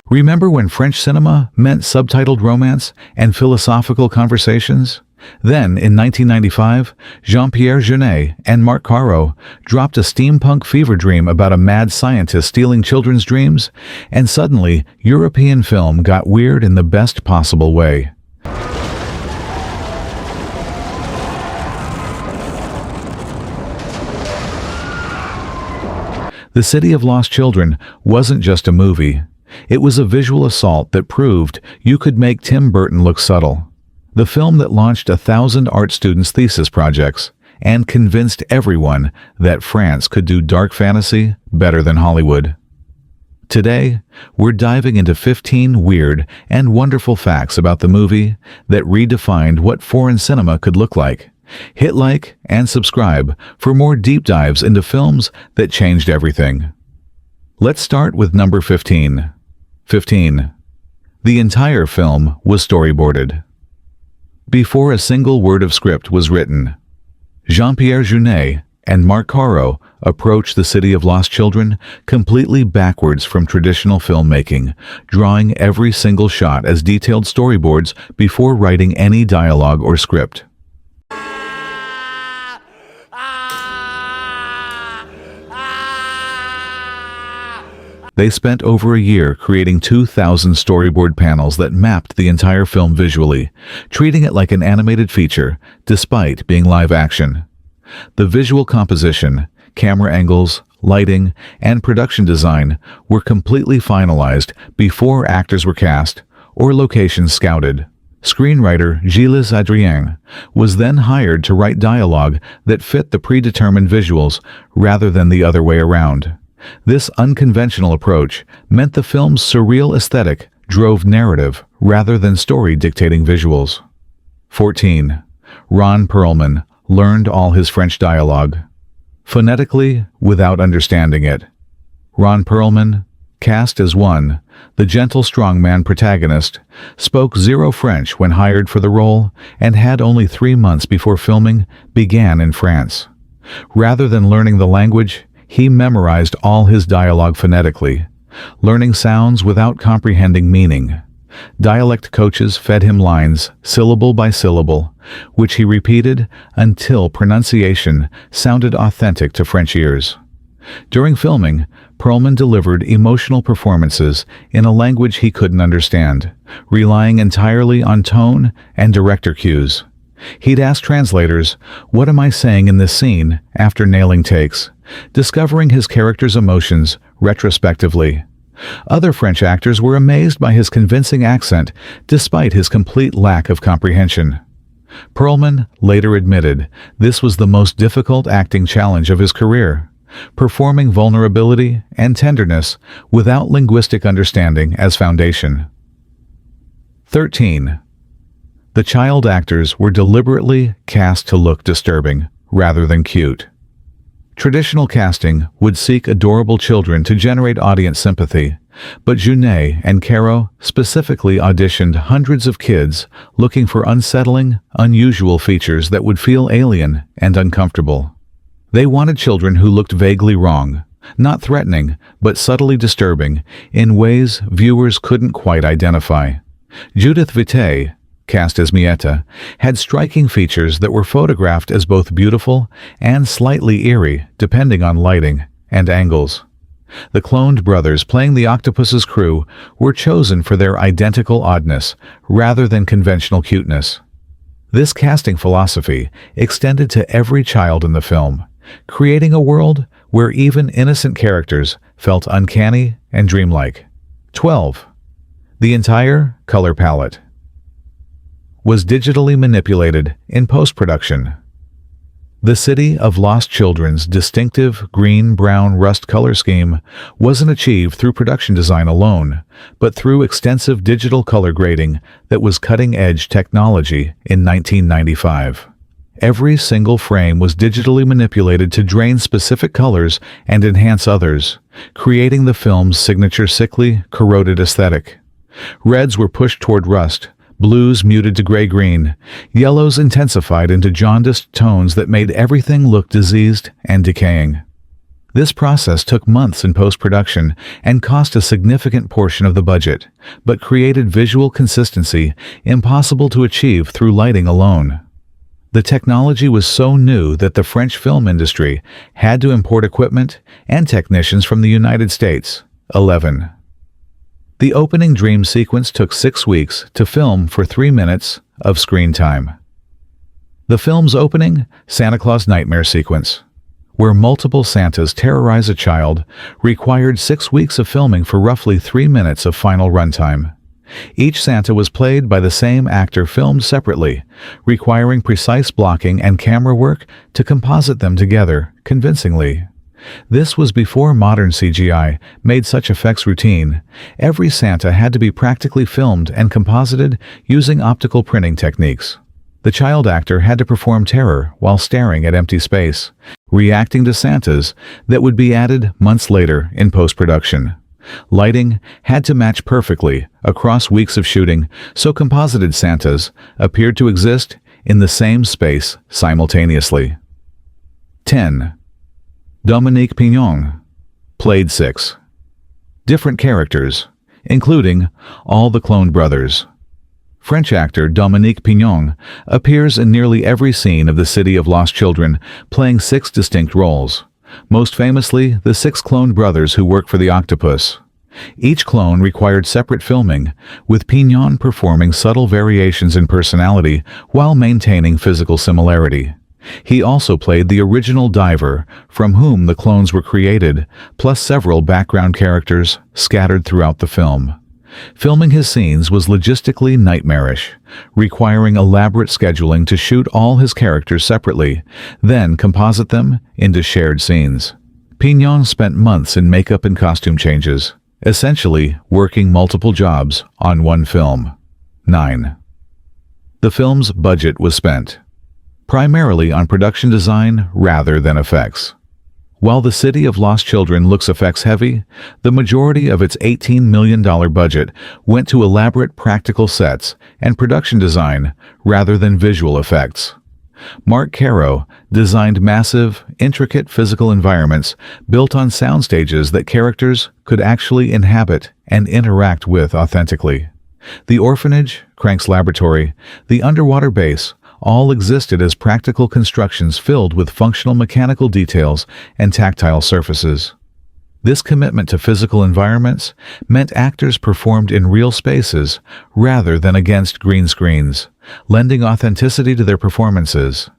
Remember when French cinema meant subtitled romance and philosophical conversations? Then, in 1995, Jean-Pierre Jeunet and Marc Caro dropped a steampunk fever dream about a mad scientist stealing children's dreams, and suddenly, European film got weird in the best possible way. The City of Lost Children wasn't just a movie. It was a visual assault that proved you could make Tim Burton look subtle. The film that launched 1,000 art students' thesis projects and convinced everyone that France could do dark fantasy better than Hollywood. Today, we're diving into 15 weird and wonderful facts about the movie that redefined what foreign cinema could look like. Hit like and subscribe for more deep dives into films that changed everything. Let's start with number 15. 15. The entire film was storyboarded. Before a single word of script was written, Jean-Pierre Jeunet and Marc Caro approached The City of Lost Children completely backwards from traditional filmmaking, drawing every single shot as detailed storyboards before writing any dialogue or script. They spent over a year creating 2,000 storyboard panels that mapped the entire film visually, treating it like an animated feature, despite being live action. The visual composition, camera angles, lighting, and production design were completely finalized before actors were cast or locations scouted. Screenwriter Gilles Adrien was then hired to write dialogue that fit the predetermined visuals rather than the other way around. This unconventional approach meant the film's surreal aesthetic drove narrative rather than story dictating visuals. 14. Ron Perlman learned all his French dialogue, phonetically without understanding it. Ron Perlman, cast as one, the gentle strongman protagonist, spoke zero French when hired for the role and had only 3 months before filming began in France. Rather than learning the language, he memorized all his dialogue phonetically, learning sounds without comprehending meaning. Dialect coaches fed him lines, syllable by syllable, which he repeated until pronunciation sounded authentic to French ears. During filming, Perlman delivered emotional performances in a language he couldn't understand, relying entirely on tone and director cues. He'd ask translators, "What am I saying in this scene?" after nailing takes, discovering his character's emotions retrospectively. Other French actors were amazed by his convincing accent despite his complete lack of comprehension. Perlman later admitted this was the most difficult acting challenge of his career, performing vulnerability and tenderness without linguistic understanding as foundation. 13. The child actors were deliberately cast to look disturbing rather than cute. Traditional casting would seek adorable children to generate audience sympathy, but Jeunet and Caro specifically auditioned hundreds of kids looking for unsettling, unusual features that would feel alien and uncomfortable. They wanted children who looked vaguely wrong, not threatening, but subtly disturbing in ways viewers couldn't quite identify. Judith Vitae, cast as Mietta, had striking features that were photographed as both beautiful and slightly eerie, depending on lighting and angles. The cloned brothers playing the octopus's crew were chosen for their identical oddness rather than conventional cuteness. This casting philosophy extended to every child in the film, creating a world where even innocent characters felt uncanny and dreamlike. 12. The entire color palette was digitally manipulated in post-production. The City of Lost Children's distinctive green-brown rust color scheme wasn't achieved through production design alone, but through extensive digital color grading that was cutting-edge technology in 1995. Every single frame was digitally manipulated to drain specific colors and enhance others, creating the film's signature sickly, corroded aesthetic. Reds were pushed toward rust, blues muted to gray-green, yellows intensified into jaundiced tones that made everything look diseased and decaying. This process took months in post-production and cost a significant portion of the budget, but created visual consistency impossible to achieve through lighting alone. The technology was so new that the French film industry had to import equipment and technicians from the United States. 11. The opening dream sequence took 6 weeks to film for 3 minutes of screen time. The film's opening, Santa Claus Nightmare sequence, where multiple Santas terrorize a child, required 6 weeks of filming for roughly 3 minutes of final runtime. Each Santa was played by the same actor filmed separately, requiring precise blocking and camera work to composite them together convincingly. This was before modern CGI made such effects routine. Every Santa had to be practically filmed and composited using optical printing techniques. The child actor had to perform terror while staring at empty space, reacting to Santas that would be added months later in post-production. Lighting had to match perfectly across weeks of shooting, so composited Santas appeared to exist in the same space simultaneously. 10. Dominique Pignon played 6 different characters, including all the cloned brothers. French actor Dominique Pignon appears in nearly every scene of The City of Lost Children, playing 6 distinct roles. Most famously, the 6 cloned brothers who work for the octopus. Each clone required separate filming, with Pignon performing subtle variations in personality while maintaining physical similarity. He also played the original diver, from whom the clones were created, plus several background characters scattered throughout the film. Filming his scenes was logistically nightmarish, requiring elaborate scheduling to shoot all his characters separately, then composite them into shared scenes. Pignon spent months in makeup and costume changes, essentially working multiple jobs on one film. 9. The film's budget was spent primarily on production design rather than effects. While The City of Lost Children looks effects-heavy, the majority of its $18 million budget went to elaborate practical sets and production design rather than visual effects. Mark Caro designed massive, intricate physical environments built on sound stages that characters could actually inhabit and interact with authentically. The orphanage, Crank's laboratory, the underwater base, all existed as practical constructions filled with functional mechanical details and tactile surfaces. This commitment to physical environments meant actors performed in real spaces rather than against green screens, lending authenticity to their performances.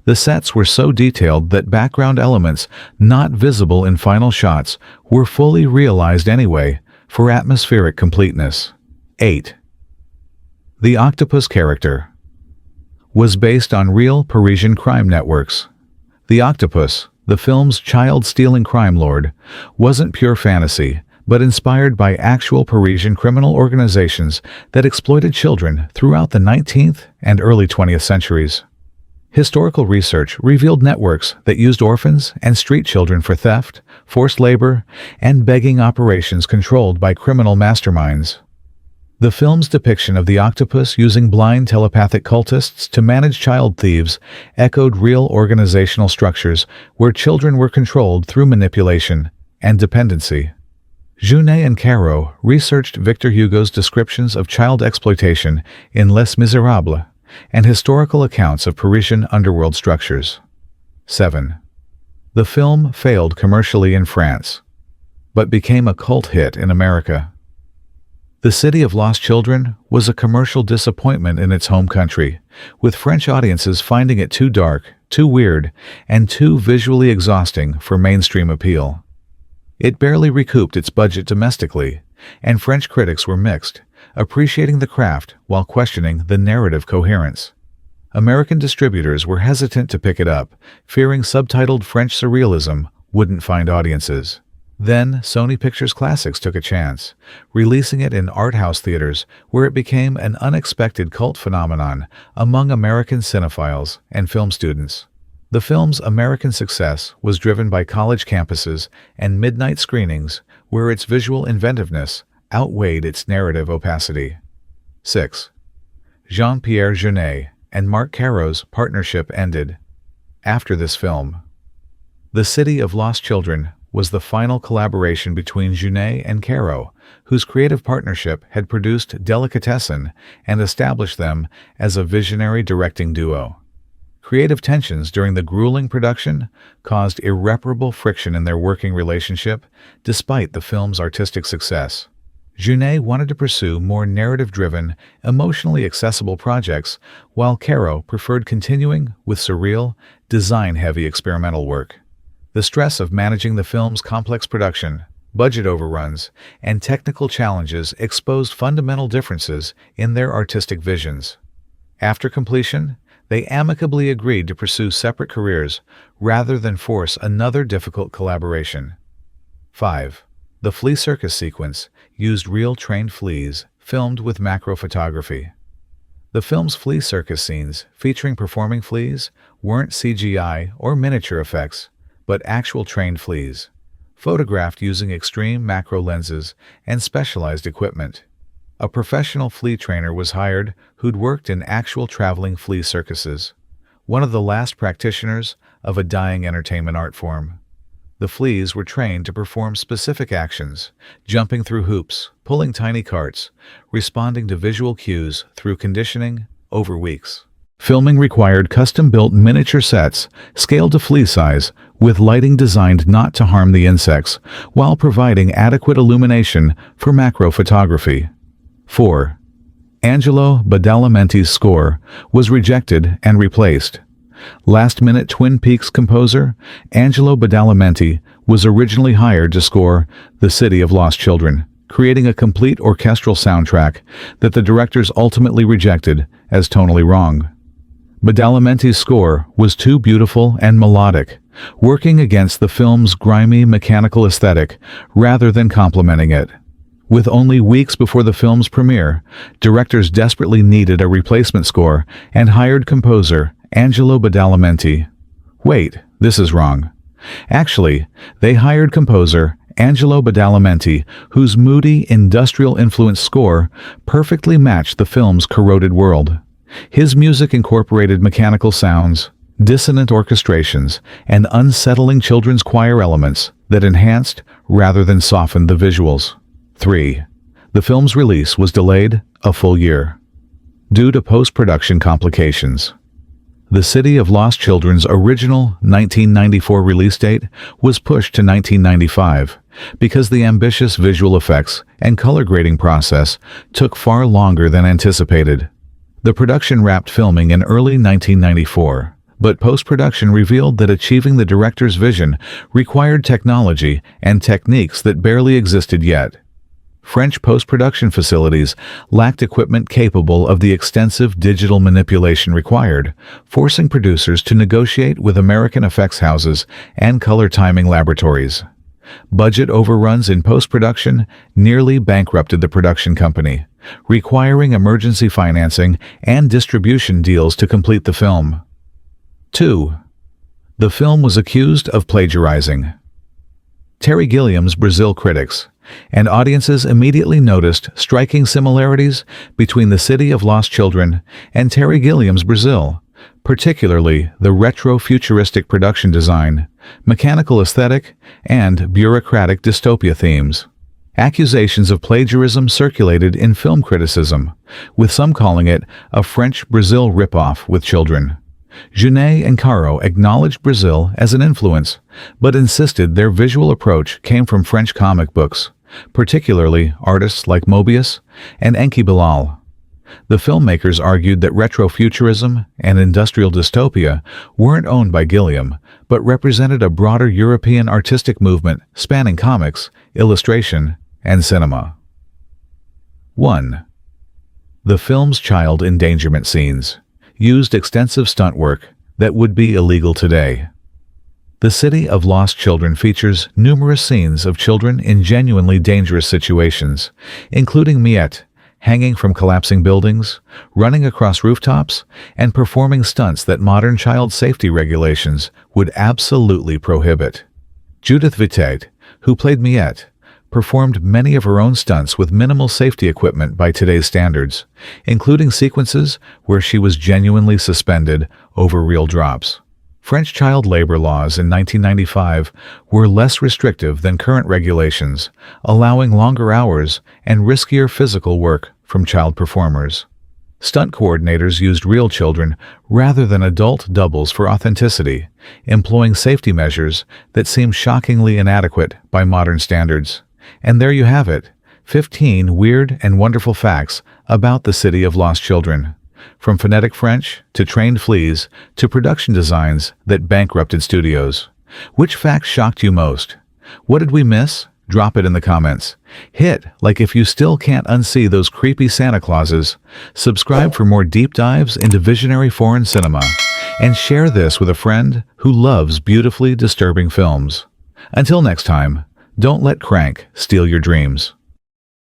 The sets were so detailed that background elements not visible in final shots were fully realized anyway for atmospheric completeness. 8. The octopus character was based on real Parisian crime networks. The octopus, the film's child-stealing crime lord, wasn't pure fantasy, but inspired by actual Parisian criminal organizations that exploited children throughout the 19th and early 20th centuries. Historical research revealed networks that used orphans and street children for theft, forced labor, and begging operations controlled by criminal masterminds. The film's depiction of the octopus using blind telepathic cultists to manage child thieves echoed real organizational structures where children were controlled through manipulation and dependency. Junet and Caro researched Victor Hugo's descriptions of child exploitation in Les Miserables and historical accounts of Parisian underworld structures. 7. The film failed commercially in France, but became a cult hit in America. The City of Lost Children was a commercial disappointment in its home country, with French audiences finding it too dark, too weird, and too visually exhausting for mainstream appeal. It barely recouped its budget domestically, and French critics were mixed, appreciating the craft while questioning the narrative coherence. American distributors were hesitant to pick it up, fearing subtitled French surrealism wouldn't find audiences. Then, Sony Pictures Classics took a chance, releasing it in art house theaters where it became an unexpected cult phenomenon among American cinephiles and film students. The film's American success was driven by college campuses and midnight screenings where its visual inventiveness outweighed its narrative opacity. 6. Jean-Pierre Jeunet and Marc Caro's partnership ended. After this film, The City of Lost Children was the final collaboration between Junet and Caro, whose creative partnership had produced Delicatessen and established them as a visionary directing duo. Creative tensions during the grueling production caused irreparable friction in their working relationship, despite the film's artistic success. Junet wanted to pursue more narrative-driven, emotionally accessible projects, while Caro preferred continuing with surreal, design-heavy experimental work. The stress of managing the film's complex production, budget overruns, and technical challenges exposed fundamental differences in their artistic visions. After completion, they amicably agreed to pursue separate careers rather than force another difficult collaboration. 5. The flea circus sequence used real trained fleas filmed with macro photography. The film's flea circus scenes, featuring performing fleas, weren't CGI or miniature effects, but actual trained fleas, photographed using extreme macro lenses and specialized equipment. A professional flea trainer was hired who'd worked in actual traveling flea circuses, one of the last practitioners of a dying entertainment art form. The fleas were trained to perform specific actions, jumping through hoops, pulling tiny carts, responding to visual cues through conditioning over weeks. Filming required custom-built miniature sets, scaled to flea size, with lighting designed not to harm the insects, while providing adequate illumination for macro photography. 4. Angelo Badalamenti's score was rejected and replaced. Last-minute Twin Peaks composer Angelo Badalamenti was originally hired to score The City of Lost Children, creating a complete orchestral soundtrack that the directors ultimately rejected as tonally wrong. Badalamenti's score was too beautiful and melodic, working against the film's grimy mechanical aesthetic rather than complementing it. With only weeks before the film's premiere, directors desperately needed a replacement score and hired composer Angelo Badalamenti. Wait, this is wrong. Actually, they hired composer Angelo Badalamenti, whose moody, industrial-influenced score perfectly matched the film's corroded world. His music incorporated mechanical sounds, dissonant orchestrations, and unsettling children's choir elements that enhanced rather than softened the visuals. 3. The film's release was delayed a full year due to post-production complications. The City of Lost Children's original 1994 release date was pushed to 1995 because the ambitious visual effects and color grading process took far longer than anticipated. The production wrapped filming in early 1994, but post-production revealed that achieving the director's vision required technology and techniques that barely existed yet. French post-production facilities lacked equipment capable of the extensive digital manipulation required, forcing producers to negotiate with American effects houses and color timing laboratories. Budget overruns in post-production nearly bankrupted the production company, requiring emergency financing and distribution deals to complete the film. 2. The film was accused of plagiarizing. Terry Gilliam's Brazil critics and audiences immediately noticed striking similarities between The City of Lost Children and Terry Gilliam's Brazil, particularly the retro-futuristic production design, mechanical aesthetic, and bureaucratic dystopia themes. Accusations of plagiarism circulated in film criticism, with some calling it a French Brazil ripoff with children. Junet and Caro acknowledged Brazil as an influence, but insisted their visual approach came from French comic books, particularly artists like Mobius and Enki Bilal. The filmmakers argued that retrofuturism and industrial dystopia weren't owned by Gilliam, but represented a broader European artistic movement spanning comics, illustration, and cinema. 1. The film's child endangerment scenes used extensive stunt work that would be illegal today. The City of Lost Children features numerous scenes of children in genuinely dangerous situations, including Miette, hanging from collapsing buildings, running across rooftops, and performing stunts that modern child safety regulations would absolutely prohibit. Judith Vitet, who played Miette, performed many of her own stunts with minimal safety equipment by today's standards, including sequences where she was genuinely suspended over real drops. French child labor laws in 1995 were less restrictive than current regulations, allowing longer hours and riskier physical work from child performers. Stunt coordinators used real children rather than adult doubles for authenticity, employing safety measures that seem shockingly inadequate by modern standards. And there you have it, 15 weird and wonderful facts about the City of Lost Children. From phonetic French to trained fleas to production designs that bankrupted studios. Which fact shocked you most? What did we miss? Drop it in the comments. Hit like if you still can't unsee those creepy Santa Clauses. Subscribe for more deep dives into visionary foreign cinema. And share this with a friend who loves beautifully disturbing films. Until next time, don't let crank steal your dreams.